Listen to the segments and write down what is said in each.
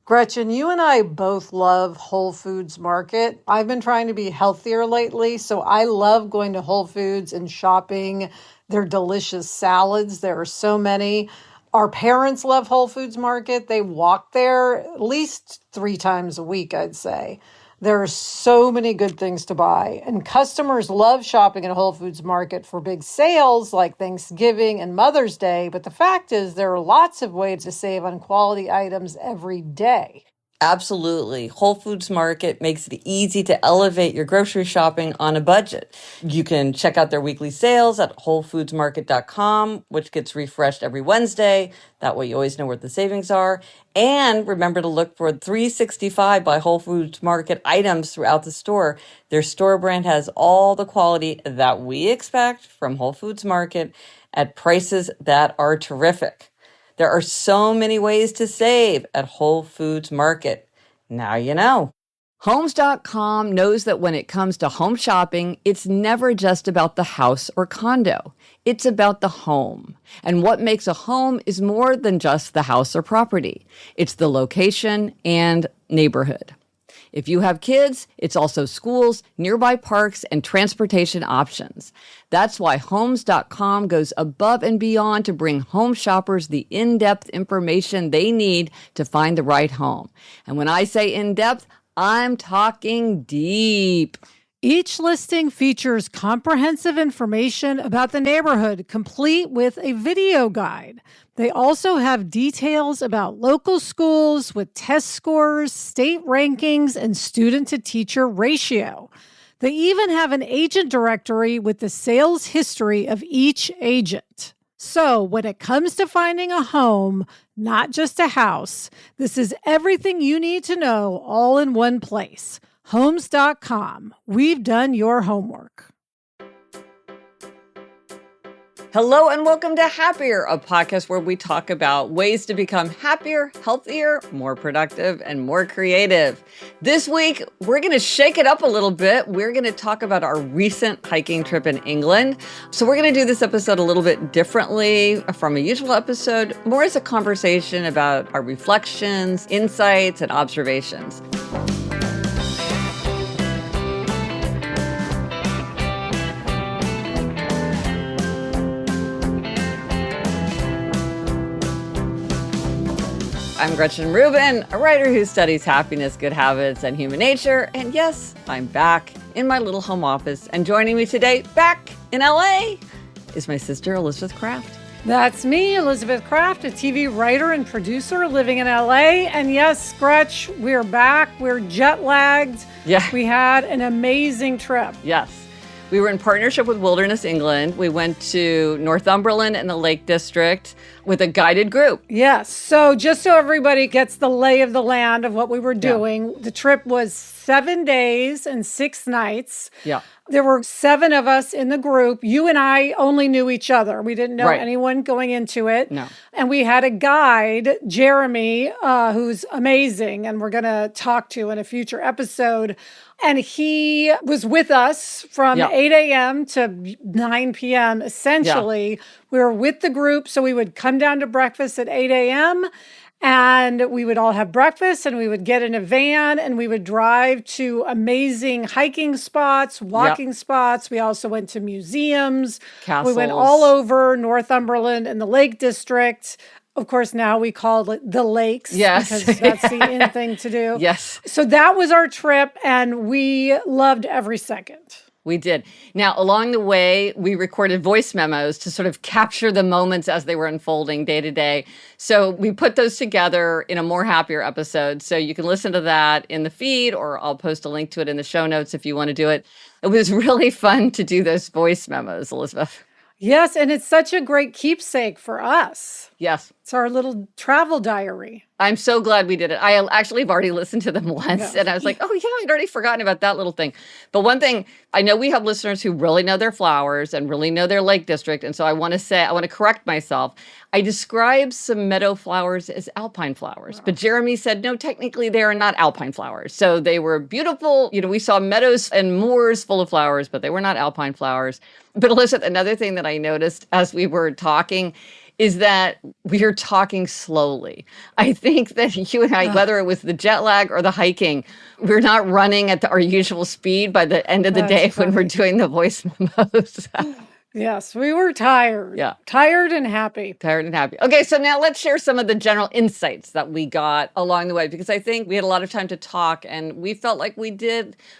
Gretchen, you and I both love Whole Foods Market. I've been trying to be healthier lately, so I love going to Whole Foods and shopping their delicious salads. There are so many. Our parents love Whole Foods Market. They walk there at least 3 times a week, I'd say. There are so many good things to buy, and customers love shopping at Whole Foods Market for big sales like Thanksgiving and Mother's Day. But the fact is, there are lots of ways to save on quality items every day. Absolutely. Whole Foods Market makes it easy to elevate your grocery shopping on a budget. You can check out their weekly sales at wholefoodsmarket.com, which gets refreshed every Wednesday. That way you always know where the savings are. And remember to look for 365 by Whole Foods Market items throughout the store. Their store brand has all the quality that we expect from Whole Foods Market at prices that are terrific. There are so many ways to save at Whole Foods Market. Now you know. Homes.com knows that when it comes to home shopping, it's never just about the house or condo. It's about the home. And what makes a home is more than just the house or property. It's the location and neighborhood. If you have kids, it's also schools, nearby parks, and transportation options. That's why Homes.com goes above and beyond to bring home shoppers the in-depth information they need to find the right home. And when I say in-depth, I'm talking deep. Each listing features comprehensive information about the neighborhood, complete with a video guide. They also have details about local schools with test scores, state rankings, and student-to-teacher ratio. They even have an agent directory with the sales history of each agent. So when it comes to finding a home, not just a house, this is everything you need to know all in one place. Homes.com. We've done your homework. Hello and welcome to Happier, a podcast where we talk about ways to become happier, healthier, more productive, and more creative. This week, we're going to shake it up a little bit. We're going to talk about our recent hiking trip in England. So we're going to do this episode a little bit differently from a usual episode, more as a conversation about our reflections, insights, and observations. I'm Gretchen Rubin, a writer who studies happiness, good habits, and human nature. And yes, I'm back in my little home office. And joining me today, back in LA, is my sister, Elizabeth Kraft. That's me, Elizabeth Kraft, a TV writer and producer living in LA. And yes, Gretch, we're back. We're jet lagged. Yeah. We had an amazing trip. Yes. We were in partnership with Wilderness England. We went to Northumberland and the Lake District with a guided group. Yes. So just so everybody gets the lay of the land of what we were doing, The trip was 7 days and 6 nights. Yeah. There were 7 of us in the group. You and I only knew each other. We didn't know anyone going into it. No. And we had a guide, Jeremy, who's amazing, and we're going to talk to in a future episode. And he was with us from 8 a.m. to 9 p.m., essentially. Yeah. We were with the group, so we would come down to breakfast at 8 a.m., and we would all have breakfast, and we would get in a van, and we would drive to amazing hiking spots, walking spots. We also went to museums. Castles. We went all over Northumberland and the Lake District. Of course, now we call it the lakes because that's the in thing to do. Yes. So that was our trip, and we loved every second. We did. Now, along the way, we recorded voice memos to sort of capture the moments as they were unfolding day to day. So we put those together in a more happier episode. So you can listen to that in the feed, or I'll post a link to it in the show notes if you want to do it. It was really fun to do those voice memos, Elizabeth. Yes, and it's such a great keepsake for us. Yes. It's our little travel diary. I'm so glad we did it. I actually have already listened to them once, and I was like, oh, yeah, I'd already forgotten about that little thing. But one thing, I know we have listeners who really know their flowers and really know their Lake District, and so I want to correct myself. I described some meadow flowers as alpine flowers, but Jeremy said, no, technically they are not alpine flowers. So they were beautiful. You know, we saw meadows and moors full of flowers, but they were not alpine flowers. But Elizabeth, another thing that I noticed as we were talking is that we are talking slowly. I think that you and I, whether it was the jet lag or the hiking, we're not running at our usual speed by the end of the day when we're doing the voice memos. Yes, we were tired. Yeah. Tired and happy. Tired and happy. Okay, so now let's share some of the general insights that we got along the way, because I think we had a lot of time to talk and we felt like we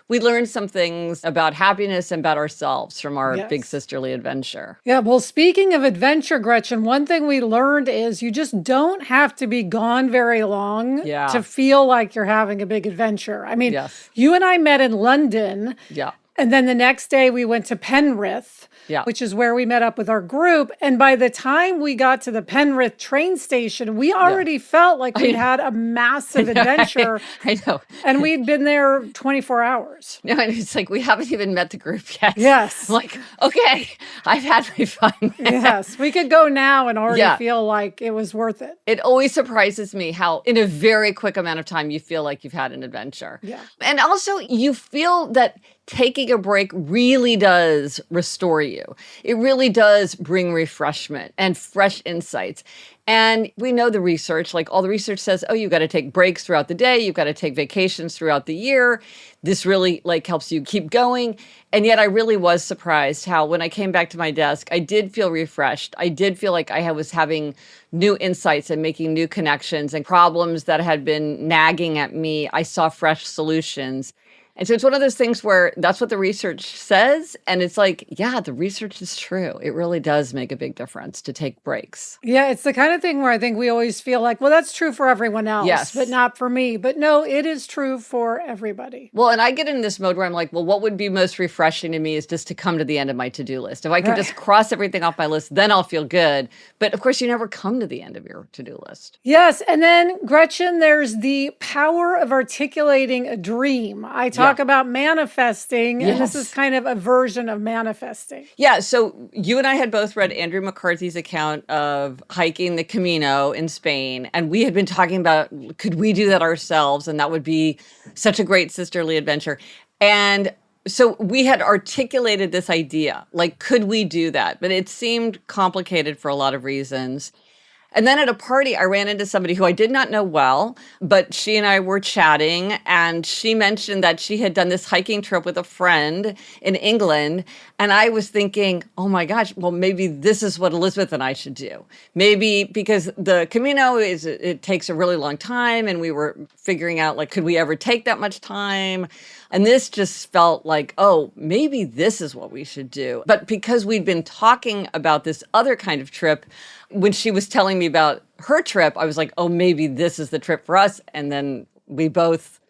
learned some things about happiness and about ourselves from our big sisterly adventure. Yeah, well, speaking of adventure, Gretchen, one thing we learned is you just don't have to be gone very long to feel like you're having a big adventure. I mean, you and I met in London. Yeah. And then the next day we went to Penrith, which is where we met up with our group. And by the time we got to the Penrith train station, we already felt like we had a massive adventure. I know. And we'd been there 24 hours. No, and it's like, we haven't even met the group yet. Yes. I'm like, okay, I've had my fun. Yes, we could go now and already feel like it was worth it. It always surprises me how in a very quick amount of time you feel like you've had an adventure. Yeah. And also you feel that taking a break really does restore you. It really does bring refreshment and fresh insights. And we know the research, like all the research says, oh, you've got to take breaks throughout the day. You've got to take vacations throughout the year. This really helps you keep going. And yet I really was surprised how when I came back to my desk, I did feel refreshed. I did feel like I was having new insights and making new connections, and problems that had been nagging at me, I saw fresh solutions. And so it's one of those things where that's what the research says. And it's like, yeah, the research is true. It really does make a big difference to take breaks. Yeah, it's the kind of thing where I think we always feel like, well, that's true for everyone else, but not for me. But no, it is true for everybody. Well, and I get in this mode where I'm like, well, what would be most refreshing to me is just to come to the end of my to-do list. If I could just cross everything off my list, then I'll feel good. But of course, you never come to the end of your to-do list. Yes. And then, Gretchen, there's the power of articulating a dream. I talk about manifesting, and this is kind of a version of manifesting. Yeah, so you and I had both read Andrew McCarthy's account of hiking the Camino in Spain, and we had been talking about, could we do that ourselves? And that would be such a great sisterly adventure. And so we had articulated this idea, like, could we do that? But it seemed complicated for a lot of reasons. And then at a party, I ran into somebody who I did not know well, but she and I were chatting, and she mentioned that she had done this hiking trip with a friend in England. And I was thinking, oh my gosh, well, maybe this is what Elizabeth and I should do. Maybe because the Camino it takes a really long time, and we were figuring out, like, could we ever take that much time? And this just felt like, oh, maybe this is what we should do. But because we'd been talking about this other kind of trip, when she was telling me about her trip, I was like, oh, maybe this is the trip for us. And then we both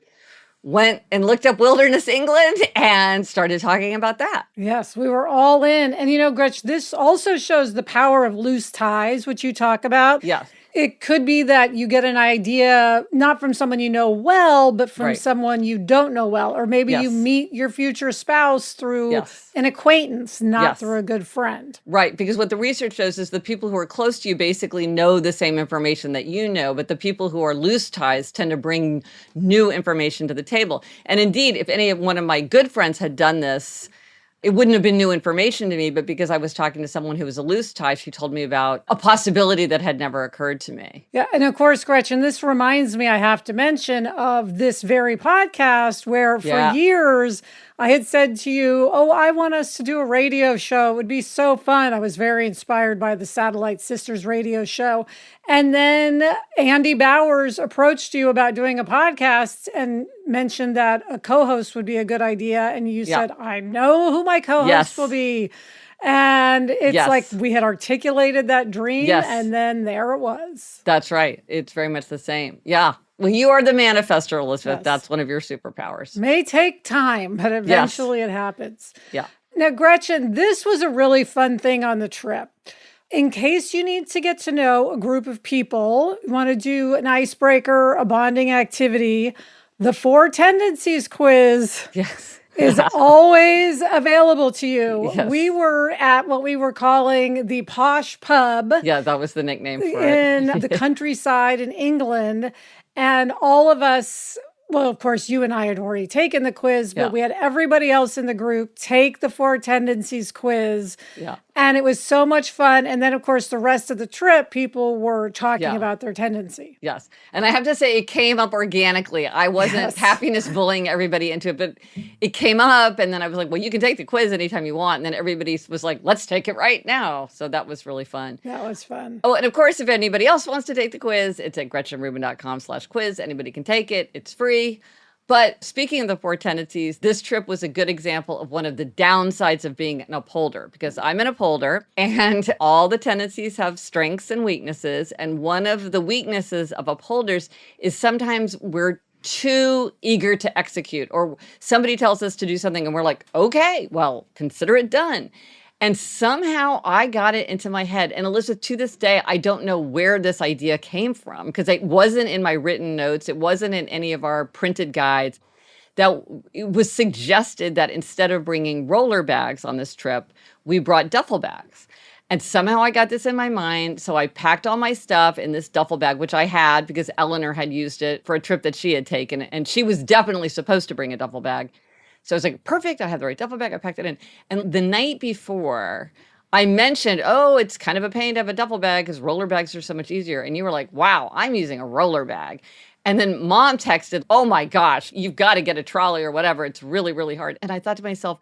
went and looked up Wilderness England and started talking about that. Yes, we were all in. And you know, Gretch, this also shows the power of loose ties, which you talk about. Yes. It could be that you get an idea, not from someone you know well, but from someone you don't know well. Or maybe you meet your future spouse through an acquaintance, not through a good friend. Right, because what the research shows is the people who are close to you basically know the same information that you know, but the people who are loose ties tend to bring new information to the table. And indeed, if any of one of my good friends had done this, it wouldn't have been new information to me, but because I was talking to someone who was a loose tie, she told me about a possibility that had never occurred to me. Yeah, and of course, Gretchen, this reminds me, I have to mention, of this very podcast where for years I had said to you, oh, I want us to do a radio show. It would be so fun. I was very inspired by the Satellite Sisters radio show. And then Andy Bowers approached you about doing a podcast and mentioned that a co-host would be a good idea. And you said, I know who my co-host will be. And it's like we had articulated that dream, and then there it was. That's right. It's very much the same. Yeah. Well, you are the manifester, Elizabeth. That's one of your superpowers. May take time, but eventually it happens. Yeah. Now, Gretchen, this was a really fun thing on the trip. In case you need to get to know a group of people, you want to do an icebreaker, a bonding activity, the 4 Tendencies quiz is always available to you. Yes. We were at what we were calling the Posh Pub. Yeah, that was the nickname for it. In the countryside in England. And all of us Well, of course, you and I had already taken the quiz, but Yeah. we had everybody else in the group take the 4 tendencies quiz. Yeah. And it was so much fun. And then, of course, the rest of the trip, people were talking Yeah. about their tendency. Yes. And I have to say, it came up organically. I wasn't Yes. happiness bullying everybody into it, but it came up. And then I was like, well, you can take the quiz anytime you want. And then everybody was like, let's take it right now. So that was really fun. That was fun. Oh, and of course, if anybody else wants to take the quiz, it's at GretchenRubin.com/quiz. Anybody can take it. It's free. But speaking of the 4 tendencies, this trip was a good example of one of the downsides of being an upholder, because I'm an upholder and all the tendencies have strengths and weaknesses. And one of the weaknesses of upholders is sometimes we're too eager to execute, or somebody tells us to do something and we're like, okay, well, consider it done. And somehow I got it into my head. And Elizabeth, to this day, I don't know where this idea came from, because it wasn't in my written notes. It wasn't in any of our printed guides. That it was suggested that instead of bringing roller bags on this trip, we brought duffel bags. And somehow I got this in my mind. So I packed all my stuff in this duffel bag, which I had because Eleanor had used it for a trip that she had taken. And she was definitely supposed to bring a duffel bag. So I was like, perfect, I have the right duffel bag, I packed it in. And the night before, I mentioned, oh, it's kind of a pain to have a duffel bag because roller bags are so much easier. And you were like, wow, I'm using a roller bag. And then Mom texted, oh my gosh, you've got to get a trolley or whatever. It's really, really hard. And I thought to myself,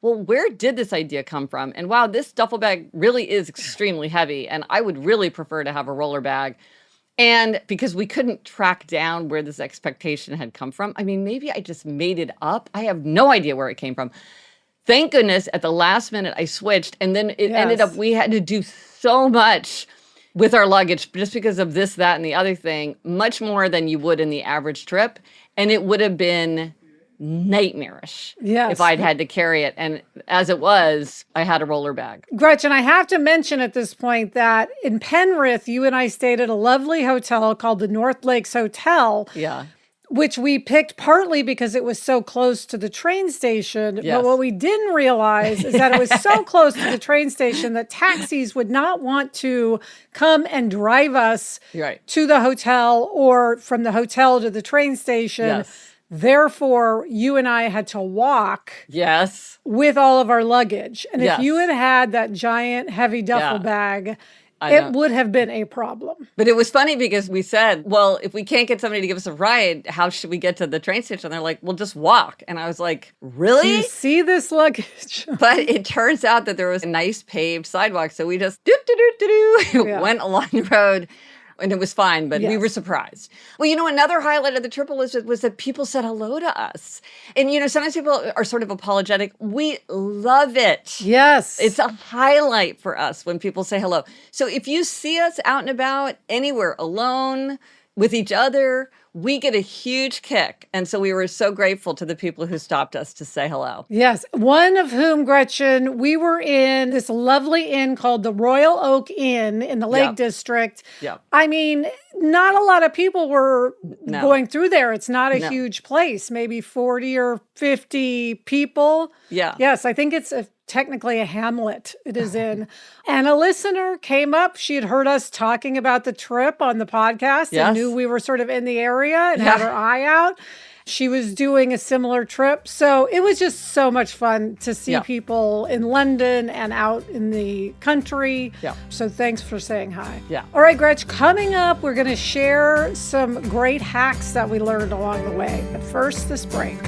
well, where did this idea come from? And wow, this duffel bag really is extremely heavy. And I would really prefer to have a roller bag. And because we couldn't track down where this expectation had come from, I mean, maybe I just made it up. I have no idea where it came from. Thank goodness at the last minute I switched. And then it ended up, we had to do so much with our luggage just because of this, that, and the other thing, much more than you would in the average trip. And it would have been nightmarish if I'd had to carry it. And as it was, I had a roller bag. Gretchen, I have to mention at this point that in Penrith, you and I stayed at a lovely hotel called the North Lakes Hotel. Yeah. Which we picked partly because it was so close to the train station. Yes. But what we didn't realize is that it was so close to the train station that taxis would not want to come and drive us to the hotel or from the hotel to the train station. Yes. Therefore, you and I had to walk with all of our luggage. And if you had had that giant heavy duffel bag, it would have been a problem. But it was funny because we said, well, if we can't get somebody to give us a ride, how should we get to the train station? They're like, well, just walk. And I was like, really? Do you see this luggage? But it turns out that there was a nice paved sidewalk. So we just went along the road. And it was fine, but we were surprised. Well, you know, another highlight of the trip, Elizabeth, was that people said hello to us. And, you know, sometimes people are sort of apologetic. We love it. Yes. It's a highlight for us when people say hello. So if you see us out and about anywhere alone, with each other, we get a huge kick. And so we were so grateful to the people who stopped us to say hello. Yes. One of whom, Gretchen, we were in this lovely inn called the Royal Oak Inn in the Lake District. Yep. I mean, not a lot of people were going through there. It's not a huge place, maybe 40 or 50 people. Yeah. Yes, I think it's technically a hamlet it is in. And a listener came up. She had heard us talking about the trip on the podcast and knew we were sort of in the area and had her eye out. She was doing a similar trip. So it was just so much fun to see people in London and out in the country. Yeah. So thanks for saying hi. Yeah. All right, Gretch, coming up, we're going to share some great hacks that we learned along the way. But first, this break.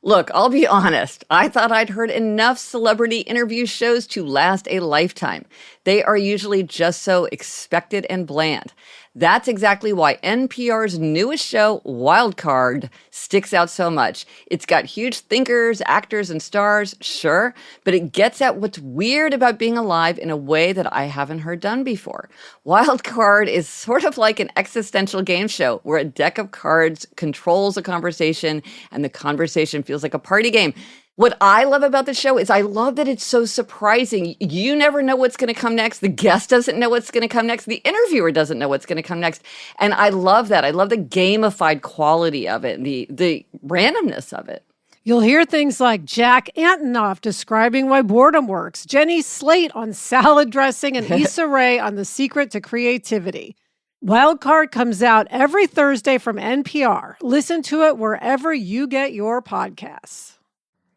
Look, I'll be honest. I thought I'd heard enough celebrity interview shows to last a lifetime. They are usually just so expected and bland. That's exactly why NPR's newest show, Wild Card, sticks out so much. It's got huge thinkers, actors, and stars, sure, but it gets at what's weird about being alive in a way that I haven't heard done before. Wild Card is sort of like an existential game show where a deck of cards controls a conversation and the conversation feels like a party game. What I love about the show is I love that it's so surprising. You never know what's going to come next. The guest doesn't know what's going to come next. The interviewer doesn't know what's going to come next. And I love that. I love the gamified quality of it, the randomness of it. You'll hear things like Jack Antonoff describing why boredom works, Jenny Slate on salad dressing, and Issa Rae on the secret to creativity. Wildcard comes out every Thursday from NPR. Listen to it wherever you get your podcasts.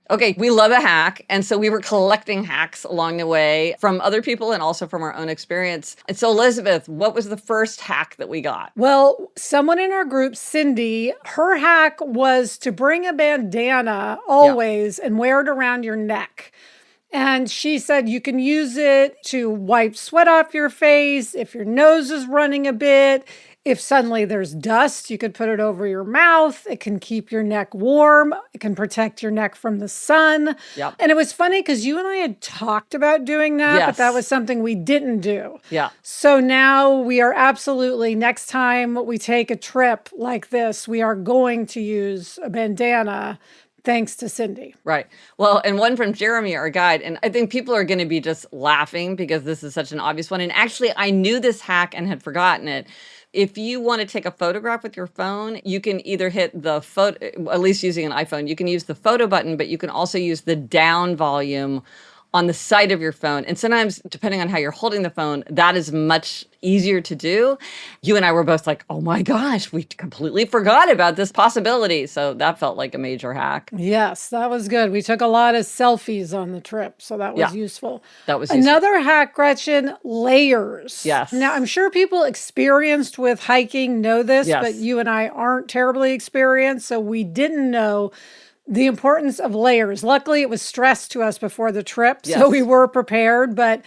Okay, we love a hack. And so we were collecting hacks along the way from other people and also from our own experience. And so, Elizabeth, what was the first hack that we got? Well, someone in our group, Cindy, her hack was to bring a bandana always and wear it around your neck. And she said you can use it to wipe sweat off your face, if your nose is running a bit. If suddenly there's dust, you could put it over your mouth. It can keep your neck warm. It can protect your neck from the sun. Yep. And it was funny because you and I had talked about doing that, but that was something we didn't do. Yeah. So now we are absolutely, next time we take a trip like this, we are going to use a bandana. Thanks to Cindy. Right. Well, and one from Jeremy, our guide. And I think people are going to be just laughing because this is such an obvious one. And actually, I knew this hack and had forgotten it. If you want to take a photograph with your phone, you can either hit the photo, at least using an iPhone, you can use the photo button, but you can also use the down volume on the side of your phone. And sometimes, depending on how you're holding the phone, that is much easier to do. You and I were both like, oh my gosh, we completely forgot about this possibility. So that felt like a major hack. Yes, that was good. We took a lot of selfies on the trip, so that was useful. That was useful. Another hack, Gretchen, layers. Yes. Now, I'm sure people experienced with hiking know this, but you and I aren't terribly experienced, so we didn't know the importance of layers. Luckily, it was stressed to us before the trip, so we were prepared. But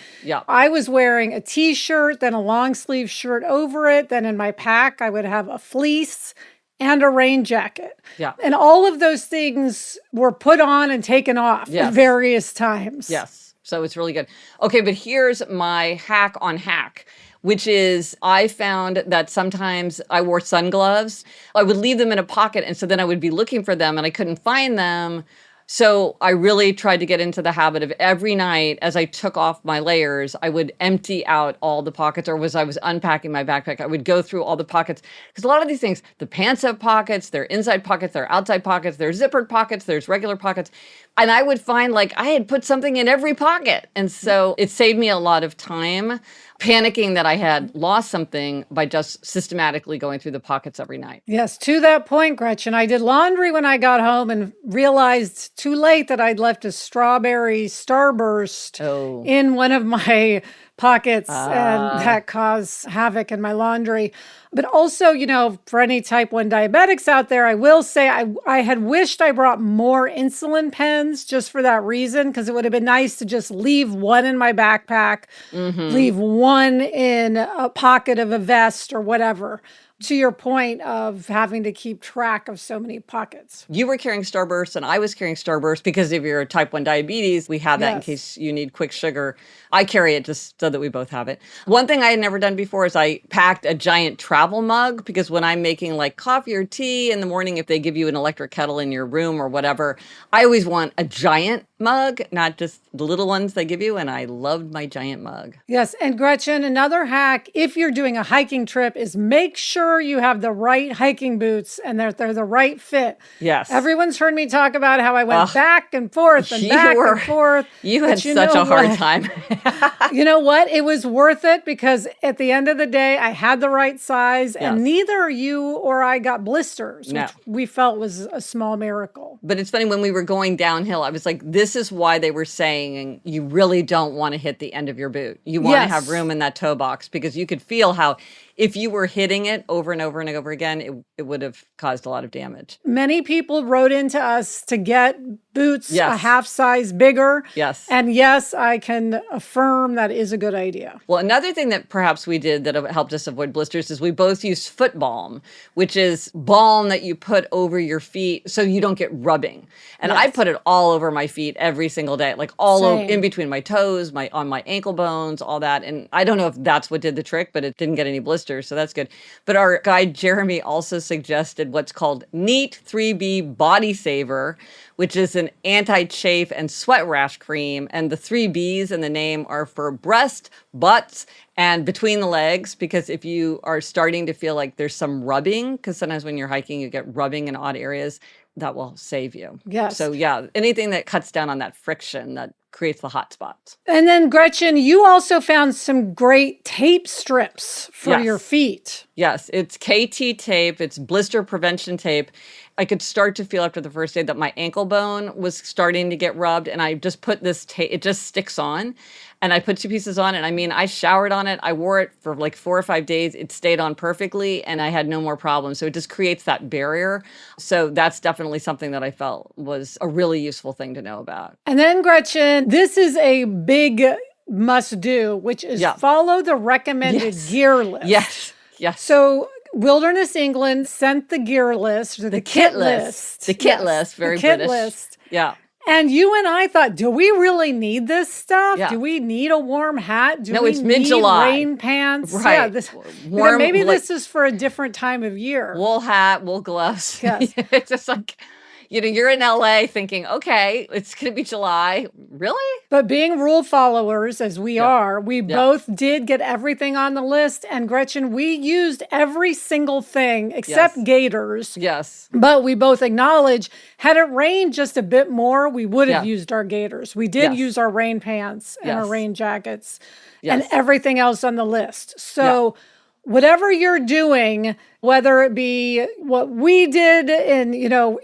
I was wearing a t-shirt, then a long sleeve shirt over it. Then in my pack, I would have a fleece and a rain jacket. Yeah. And all of those things were put on and taken off at various times. Yes. So it's really good. Okay, but here's my hack on hack, which is I found that sometimes I wore sun gloves. I would leave them in a pocket, and so then I would be looking for them, and I couldn't find them. So I really tried to get into the habit of every night as I took off my layers, I would empty out all the pockets, or as I was unpacking my backpack, I would go through all the pockets. Because a lot of these things, the pants have pockets, they're inside pockets, they're outside pockets, there's zippered pockets, there's regular pockets. And I would find like I had put something in every pocket. And so it saved me a lot of time panicking that I had lost something by just systematically going through the pockets every night. Yes, to that point, Gretchen, I did laundry when I got home and realized too late that I'd left a strawberry starburst in one of my pockets, and that caused havoc in my laundry. But also, you know, for any type 1 diabetics out there, I will say I had wished I brought more insulin pens just for that reason, because it would have been nice to just leave one in my backpack, leave one in a pocket of a vest or whatever. To your point of having to keep track of so many pockets. You were carrying Starburst and I was carrying Starburst because of your type 1 diabetes. We have that in case you need quick sugar. I carry it just so that we both have it. One thing I had never done before is I packed a giant travel mug, because when I'm making like coffee or tea in the morning, if they give you an electric kettle in your room or whatever, I always want a giant mug, not just the little ones they give you. And I loved my giant mug. Yes. And Gretchen, another hack, if you're doing a hiking trip, is make sure you have the right hiking boots and they're the right fit. Yes. Everyone's heard me talk about how I went back and forth and back and forth. You had such a hard time. You know what? It was worth it because at the end of the day, I had the right size and neither you or I got blisters, which we felt was a small miracle. But it's funny, when we were going downhill, I was like, this is why they were saying you really don't want to hit the end of your boot. You want to have room in that toe box, because you could feel how if you were hitting it over and over and over again, it would have caused a lot of damage. Many people wrote into us to get boots a half size bigger. Yes. And yes, I can affirm that is a good idea. Well, another thing that perhaps we did that helped us avoid blisters is we both used foot balm, which is balm that you put over your feet so you don't get rubbing. And I put it all over my feet every single day, like all over, in between my toes, on my ankle bones, all that. And I don't know if that's what did the trick, but it didn't get any blisters, so that's good. But our guide Jeremy also suggested what's called Neat 3B Body Saver, which is an anti-chafe and sweat rash cream. And the 3 B's in the name are for breast, butts, and between the legs, because if you are starting to feel like there's some rubbing, because sometimes when you're hiking, you get rubbing in odd areas, that will save you. Yes. So yeah, anything that cuts down on that friction that creates the hot spots. And then Gretchen, you also found some great tape strips for your feet. Yes, it's KT tape. It's blister prevention tape. I could start to feel after the first day that my ankle bone was starting to get rubbed, and I just put this tape, it just sticks on. And I put 2 pieces on, and I mean, I showered on it. I wore it for like 4 or 5 days. It stayed on perfectly, and I had no more problems. So it just creates that barrier. So that's definitely something that I felt was a really useful thing to know about. And then Gretchen, this is a big must do, which is follow the recommended gear list. Yes. So Wilderness England sent the gear list, or the kit list. The kit list, very British. List. Yeah. And you and I thought, do we really need this stuff? Yeah. Do we need a warm hat? Do we it's mid-July. need rain pants? Right. Yeah, maybe this is for a different time of year. Wool hat, wool gloves. Yes. It's just like, you're in LA thinking, okay, it's going to be July. Really? But being rule followers, as we are, we both did get everything on the list. And Gretchen, we used every single thing except gaiters. Yes. But we both acknowledge, had it rained just a bit more, we would have used our gaiters. We did use our rain pants and our rain jackets and everything else on the list. So whatever you're doing, whether it be what we did in,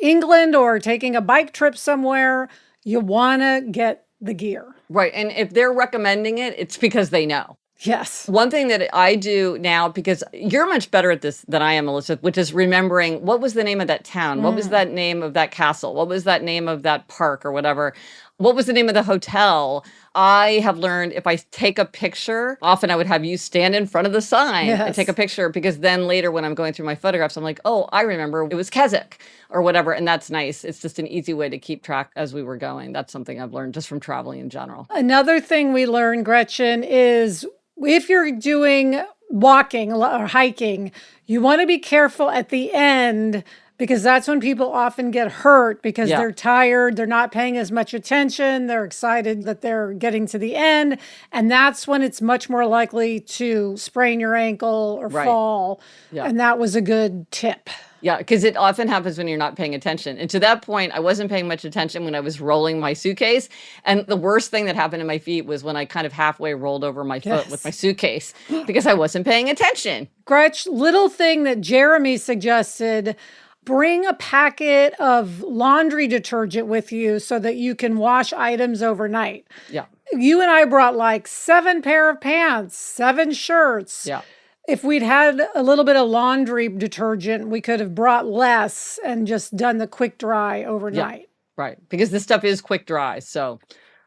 England or taking a bike trip somewhere, you want to get the gear. Right. And if they're recommending it, it's because they know. Yes. One thing that I do now, because you're much better at this than I am, Elizabeth, which is remembering what was the name of that town? What was that name of that castle? What was that name of that park or whatever? What was the name of the hotel? I have learned if I take a picture, often I would have you stand in front of the sign and take a picture, because then later when I'm going through my photographs, I'm like, oh, I remember it was Keswick or whatever. And that's nice. It's just an easy way to keep track as we were going. That's something I've learned just from traveling in general. Another thing we learned, Gretchen, is if you're doing walking or hiking, you want to be careful at the end, because that's when people often get hurt because they're tired, they're not paying as much attention, they're excited that they're getting to the end, and that's when it's much more likely to sprain your ankle or fall. Yeah. And that was a good tip. Yeah, because it often happens when you're not paying attention. And to that point, I wasn't paying much attention when I was rolling my suitcase. And the worst thing that happened to my feet was when I kind of halfway rolled over my foot with my suitcase because I wasn't paying attention. Gretch, little thing that Jeremy suggested, bring a packet of laundry detergent with you so that you can wash items overnight. Yeah. You and I brought like 7 pair of pants, 7 shirts. Yeah. If we'd had a little bit of laundry detergent, we could have brought less and just done the quick dry overnight. Yeah, right. Because this stuff is quick dry. So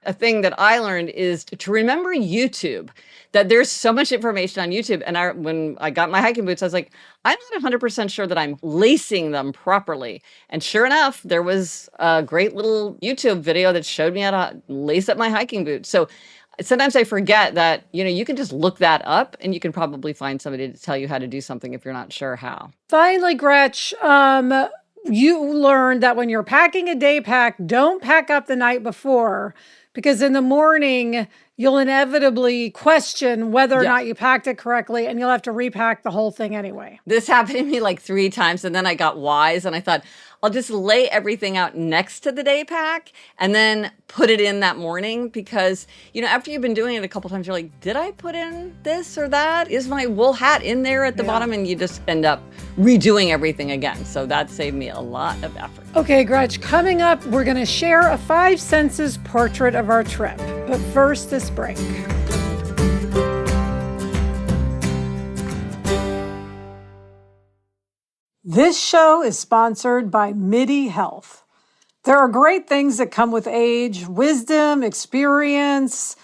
a thing that I learned is to remember YouTube, that there's so much information on YouTube. And when I got my hiking boots, I was like, I'm not 100% sure that I'm lacing them properly. And sure enough, there was a great little YouTube video that showed me how to lace up my hiking boots. So sometimes I forget that, you can just look that up and you can probably find somebody to tell you how to do something if you're not sure how. Finally, Gretch, you learned that when you're packing a day pack, don't pack up the night before, because in the morning, you'll inevitably question whether or not you packed it correctly, and you'll have to repack the whole thing anyway. This happened to me like 3 times, and then I got wise, and I thought, I'll just lay everything out next to the day pack and then put it in that morning, because, after you've been doing it a couple times, you're like, did I put in this or that? Is my wool hat in there at the bottom? And you just end up redoing everything again. So that saved me a lot of effort. Okay, Gretch, coming up, we're going to share a 5 senses portrait of our trip. But first, this break. This show is sponsored by MIDI Health. There are great things that come with age, wisdom, experience,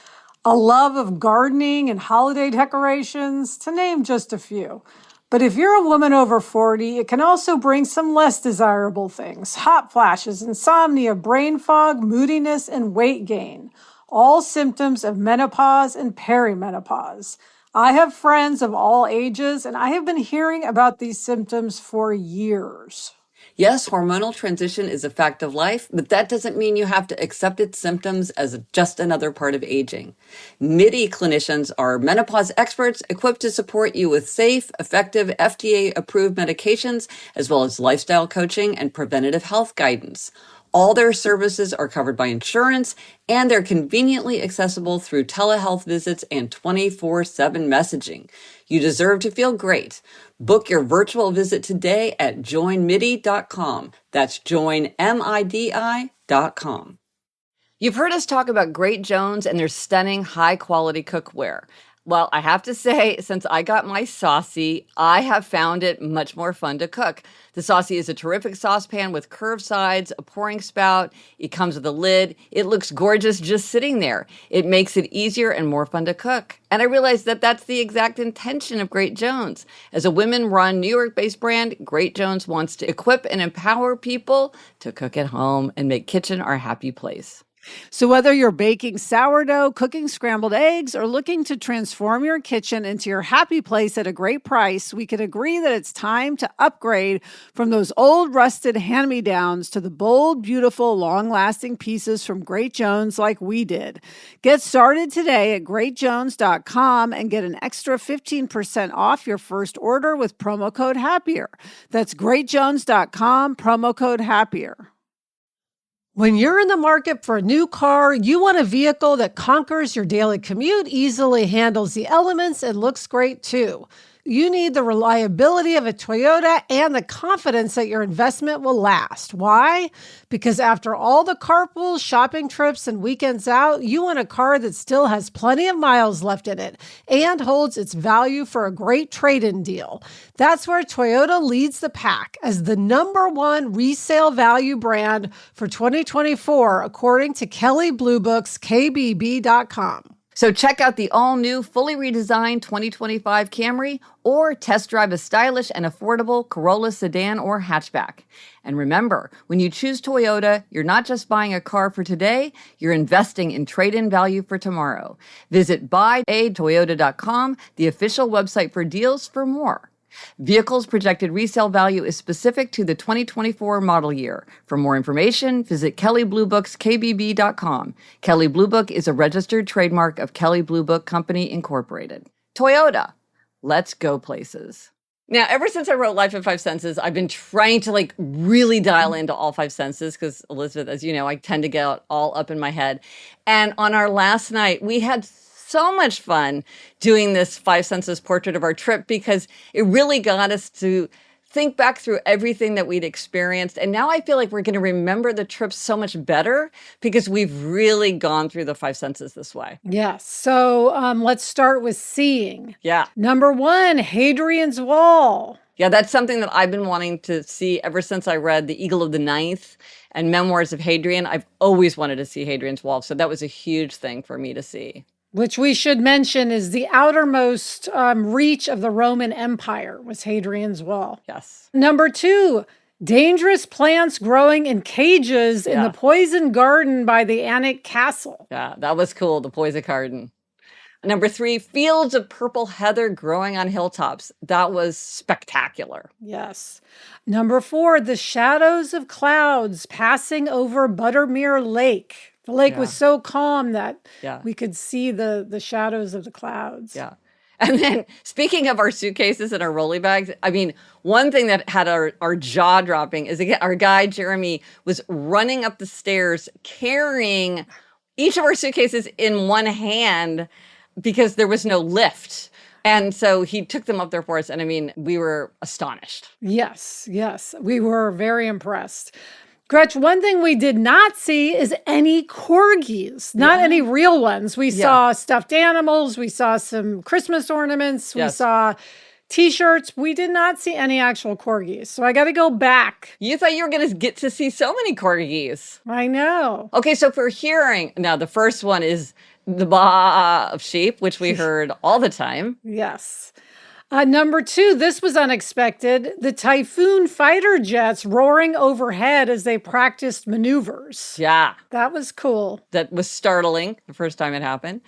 a love of gardening and holiday decorations, to name just a few. But if you're a woman over 40, it can also bring some less desirable things: hot flashes, insomnia, brain fog, moodiness, and weight gain. All symptoms of menopause and perimenopause. I have friends of all ages, and I have been hearing about these symptoms for years. Yes, hormonal transition is a fact of life, but that doesn't mean you have to accept its symptoms as just another part of aging. MIDI clinicians are menopause experts equipped to support you with safe, effective, FDA-approved medications, as well as lifestyle coaching and preventative health guidance. All their services are covered by insurance, and they're conveniently accessible through telehealth visits and 24/7 messaging. You deserve to feel great. Book your virtual visit today at joinmidi.com. That's joinmidi.com. You've heard us talk about Great Jones and their stunning high-quality cookware. Well, I have to say, since I got my Saucy, I have found it much more fun to cook. The Saucy is a terrific saucepan with curved sides, a pouring spout. It comes with a lid. It looks gorgeous just sitting there. It makes it easier and more fun to cook. And I realized that that's the exact intention of Great Jones. As a women-run New York-based brand, Great Jones wants to equip and empower people to cook at home and make kitchen our happy place. So whether you're baking sourdough, cooking scrambled eggs, or looking to transform your kitchen into your happy place at a great price, we can agree that it's time to upgrade from those old rusted hand-me-downs to the bold, beautiful, long-lasting pieces from Great Jones like we did. Get started today at greatjones.com and get an extra 15% off your first order with promo code HAPPIER. That's greatjones.com, promo code HAPPIER. When you're in the market for a new car, you want a vehicle that conquers your daily commute, easily handles the elements, and looks great too. You need the reliability of a Toyota and the confidence that your investment will last. Why? Because after all the carpools, shopping trips, and weekends out, you want a car that still has plenty of miles left in it and holds its value for a great trade-in deal. That's where Toyota leads the pack as the #1 resale value brand for 2024, according to Kelley Blue Book's KBB.com. So check out the all-new, fully redesigned 2025 Camry or test drive a stylish and affordable Corolla sedan or hatchback. And remember, when you choose Toyota, you're not just buying a car for today, you're investing in trade-in value for tomorrow. Visit buyatoyota.com, the official website for deals, for more. Vehicles' projected resale value is specific to the 2024 model year. For more information, visit Kelley Blue Book's KBB.com. Kelley Blue Book is a registered trademark of Kelley Blue Book Company, Incorporated. Toyota, let's go places. Now, ever since I wrote Life in 5 Senses, I've been trying to really dial into all 5 senses because, Elizabeth, as you know, I tend to get all up in my head. And on our last night, we had so much fun doing this 5 senses portrait of our trip because it really got us to think back through everything that we'd experienced. And now I feel like we're going to remember the trip so much better because we've really gone through the 5 senses this way. Yes. So let's start with seeing. Yeah. #1, Hadrian's Wall. Yeah, that's something that I've been wanting to see ever since I read The Eagle of the Ninth and Memoirs of Hadrian. I've always wanted to see Hadrian's Wall. So that was a huge thing for me to see. Which we should mention is the outermost reach of the Roman Empire was Hadrian's Wall. Yes. #2, dangerous plants growing in cages in the poison garden by the Annick Castle. Yeah, that was cool, the poison garden. #3, fields of purple heather growing on hilltops. That was spectacular. Yes. #4, the shadows of clouds passing over Buttermere Lake. The lake was so calm that we could see the shadows of the clouds. Yeah. And then speaking of our suitcases and our rolly bags, I mean, one thing that had our jaw dropping is our guide, Jeremy, was running up the stairs carrying each of our suitcases in one hand because there was no lift. And so he took them up there for us. And I mean, we were astonished. Yes, yes. We were very impressed. Gretch, one thing we did not see is any corgis, not any real ones. We saw stuffed animals. We saw some Christmas ornaments. We saw T-shirts. We did not see any actual corgis. So I got to go back. You thought you were going to get to see so many corgis. I know. Okay, so for hearing, now the first one is the baa of sheep, which we heard all the time. Yes. #2, this was unexpected. The Typhoon fighter jets roaring overhead as they practiced maneuvers. Yeah. That was cool. That was startling the first time it happened.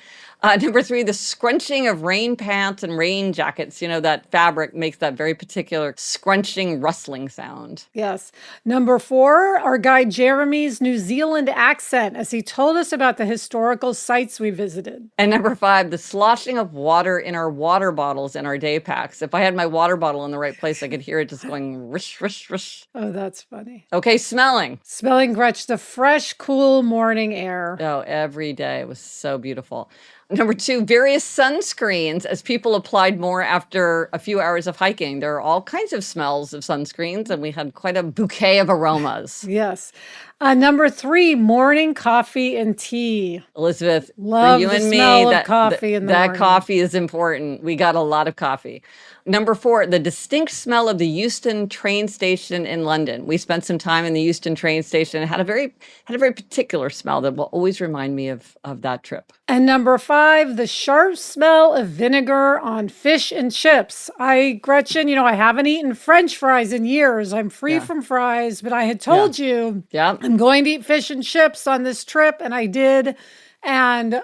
Number 3, the scrunching of rain pants and rain jackets. You know, that fabric makes that very particular scrunching, rustling sound. Yes. Number 4, our guide Jeremy's New Zealand accent as he told us about the historical sites we visited. And number 5, the sloshing of water in our water bottles in our day packs. If I had my water bottle in the right place, I could hear it just going rish, rish, rish. Oh, that's funny. Okay, smelling. Smelling, Gretch, the fresh, cool morning air. Oh, every day. It was so beautiful. Number 2, various sunscreens as people applied more after a few hours of hiking. There are all kinds of smells of sunscreens, and we had quite a bouquet of aromas. Yes. Number 3, morning coffee and tea. Elizabeth, Love for you the and me, smell of coffee in the that morning. coffee is important. We got a lot of coffee. Number 4, the distinct smell of the Euston train station in London. We spent some time in the Euston train station and had a very particular smell that will always remind me of that trip. And number 5, the sharp smell of vinegar on fish and chips. Gretchen, I haven't eaten French fries in years. I'm free from fries, but I had told you I'm going to eat fish and chips on this trip, and I did. And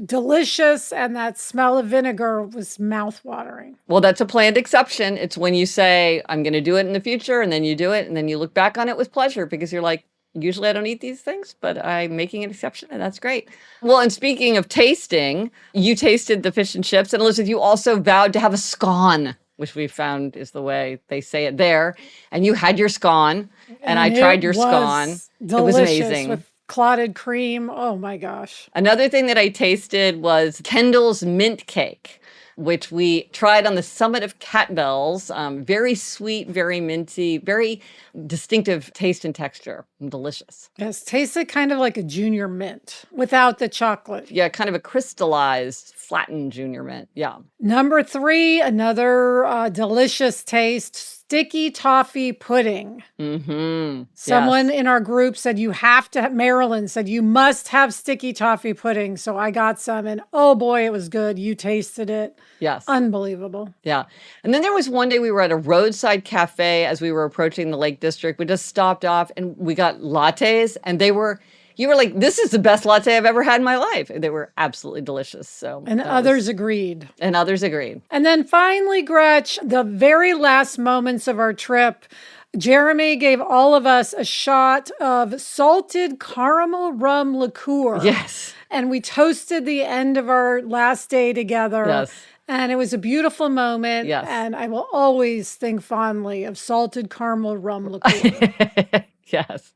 delicious, and that smell of vinegar was mouth-watering. Well, that's a planned exception. It's when you say, I'm going to do it in the future, and then you do it, and then you look back on it with pleasure because you're like, usually I don't eat these things, but I'm making an exception, and that's great. Well, and speaking of tasting, you tasted the fish and chips, and Elizabeth, you also vowed to have a scone, which we found is the way they say it there. And you had your scone, and I tried your scone. It was amazing. With clotted cream. Oh my gosh. Another thing that I tasted was Kendall's mint cake, which we tried on the summit of Cat Bells. Very sweet, very minty, very distinctive taste and texture. Delicious. Yes, tasted kind of like a junior mint without the chocolate. Yeah, kind of a crystallized, flattened junior mint. Yeah. Number 3, another delicious taste. Sticky toffee pudding. Mm-hmm. Someone in our group said Marilyn said you must have sticky toffee pudding. So I got some, and oh boy, it was good. You tasted it. Yes. Unbelievable. Yeah. And then there was one day we were at a roadside cafe as we were approaching the Lake District. We just stopped off and we got lattes, and you were like, this is the best latte I've ever had in my life. They were absolutely delicious. And others agreed. And others agreed. And then finally, Gretch, the very last moments of our trip, Jeremy gave all of us a shot of salted caramel rum liqueur. Yes. And we toasted the end of our last day together. Yes. And it was a beautiful moment. Yes. And I will always think fondly of salted caramel rum liqueur. Yes.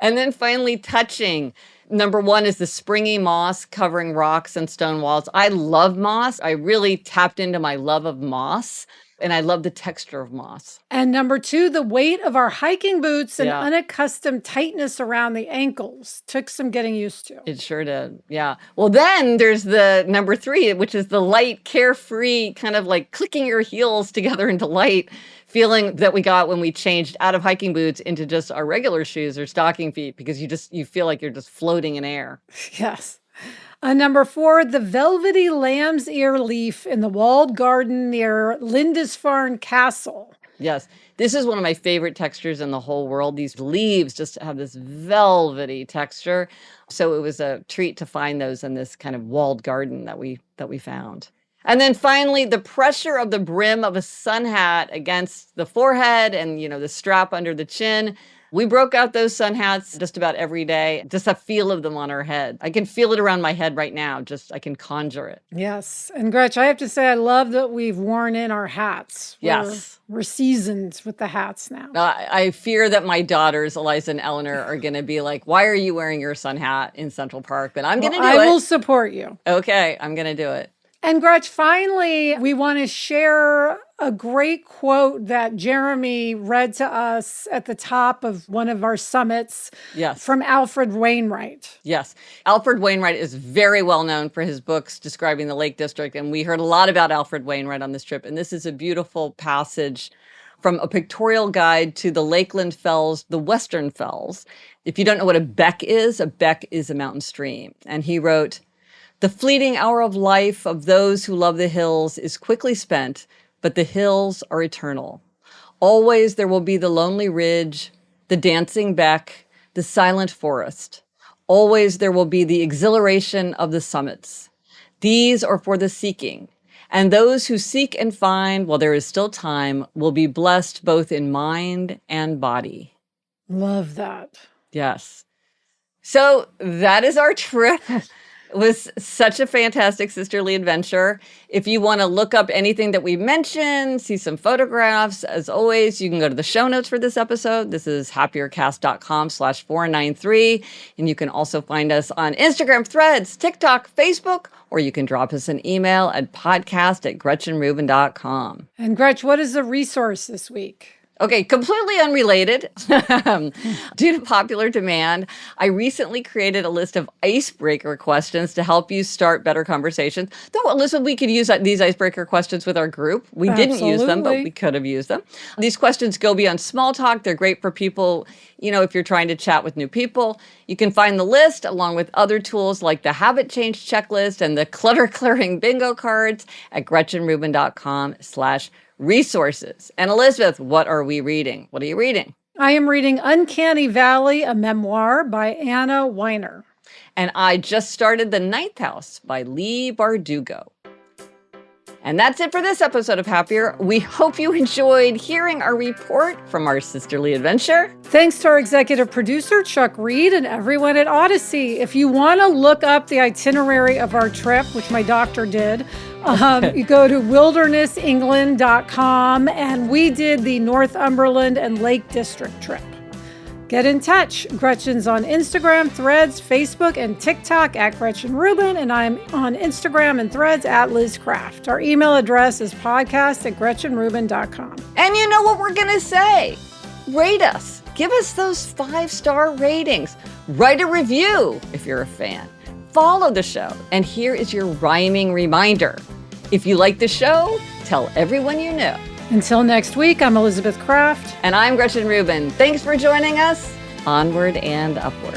And then finally, touching. Number 1 is the springy moss covering rocks and stone walls. I love moss. I really tapped into my love of moss, and I love the texture of moss. And number 2, the weight of our hiking boots and unaccustomed tightness around the ankles. Took some getting used to. It sure did. Yeah. Well, then there's the number 3, which is the light, carefree, kind of like clicking your heels together into light feeling that we got when we changed out of hiking boots into just our regular shoes or stocking feet, because you feel like you're just floating in air. Yes. Number 4, the velvety lamb's ear leaf in the walled garden near Lindisfarne Castle. Yes. This is one of my favorite textures in the whole world. These leaves just have this velvety texture. So it was a treat to find those in this kind of walled garden that we found. And then finally, the pressure of the brim of a sun hat against the forehead and, the strap under the chin. We broke out those sun hats just about every day, just a feel of them on our head. I can feel it around my head right now. I can conjure it. Yes. And Gretch, I have to say, I love that we've worn in our hats. We're seasoned with the hats now. I fear that my daughters, Eliza and Eleanor, are going to be like, why are you wearing your sun hat in Central Park? But I'm going to do it. I will support you. Okay, I'm going to do it. And Gretch, finally, we want to share a great quote that Jeremy read to us at the top of one of our summits. Yes. From Alfred Wainwright. Yes. Alfred Wainwright is very well known for his books describing the Lake District, and we heard a lot about Alfred Wainwright on this trip. And this is a beautiful passage from a pictorial guide to the Lakeland Fells, the Western Fells. If you don't know what a beck is a mountain stream. And he wrote, "The fleeting hour of life of those who love the hills is quickly spent, but the hills are eternal. Always there will be the lonely ridge, the dancing beck, the silent forest. Always there will be the exhilaration of the summits. These are for the seeking. And those who seek and find while there is still time will be blessed both in mind and body. Love that. Yes. So that is our trip. It was such a fantastic sisterly adventure. If you want to look up anything that we mentioned, see some photographs, as always, you can go to the show notes for this episode. This is happiercast.com/493. And you can also find us on Instagram, Threads, TikTok, Facebook, or you can drop us an email at podcast@gretchenrubin.com. And Gretch, what is the resource this week? Okay, completely unrelated. Due to popular demand, I recently created a list of icebreaker questions to help you start better conversations. Though, Elizabeth, we could use these icebreaker questions with our group. We didn't use them, but we could have used them. These questions go beyond small talk. They're great for people, if you're trying to chat with new people. You can find the list along with other tools like the habit change checklist and the clutter clearing bingo cards at gretchenrubin.com/resources. And Elizabeth, what are we reading? What are you reading? I am reading Uncanny Valley, a memoir by Anna Weiner. And I just started The Ninth House by Leigh Bardugo. And that's it for this episode of Happier. We hope you enjoyed hearing our report from our sisterly adventure. Thanks to our executive producer, Chuck Reed, and everyone at Odyssey. If you want to look up the itinerary of our trip, which my doctor did, you go to wildernessengland.com, and we did the Northumberland and Lake District trip. Get in touch. Gretchen's on Instagram, Threads, Facebook, and TikTok at Gretchen Rubin, and I'm on Instagram and Threads at Liz Craft. Our email address is podcast@gretchenrubin.com. And you know what we're going to say? Rate us. Give us those 5-star ratings. Write a review if you're a fan. Follow the show. And here is your rhyming reminder. If you like the show, tell everyone you know. Until next week, I'm Elizabeth Craft. And I'm Gretchen Rubin. Thanks for joining us. Onward and upward.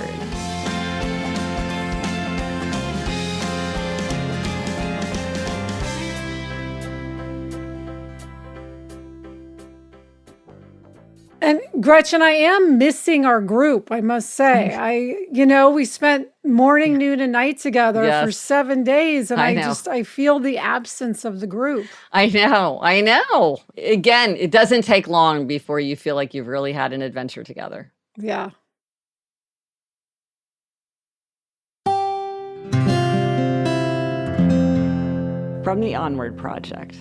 And Gretchen, I am missing our group, I must say. We spent morning, noon, and night together for 7 days, and I feel the absence of the group. I know. Again, it doesn't take long before you feel like you've really had an adventure together. Yeah. From the Onward Project.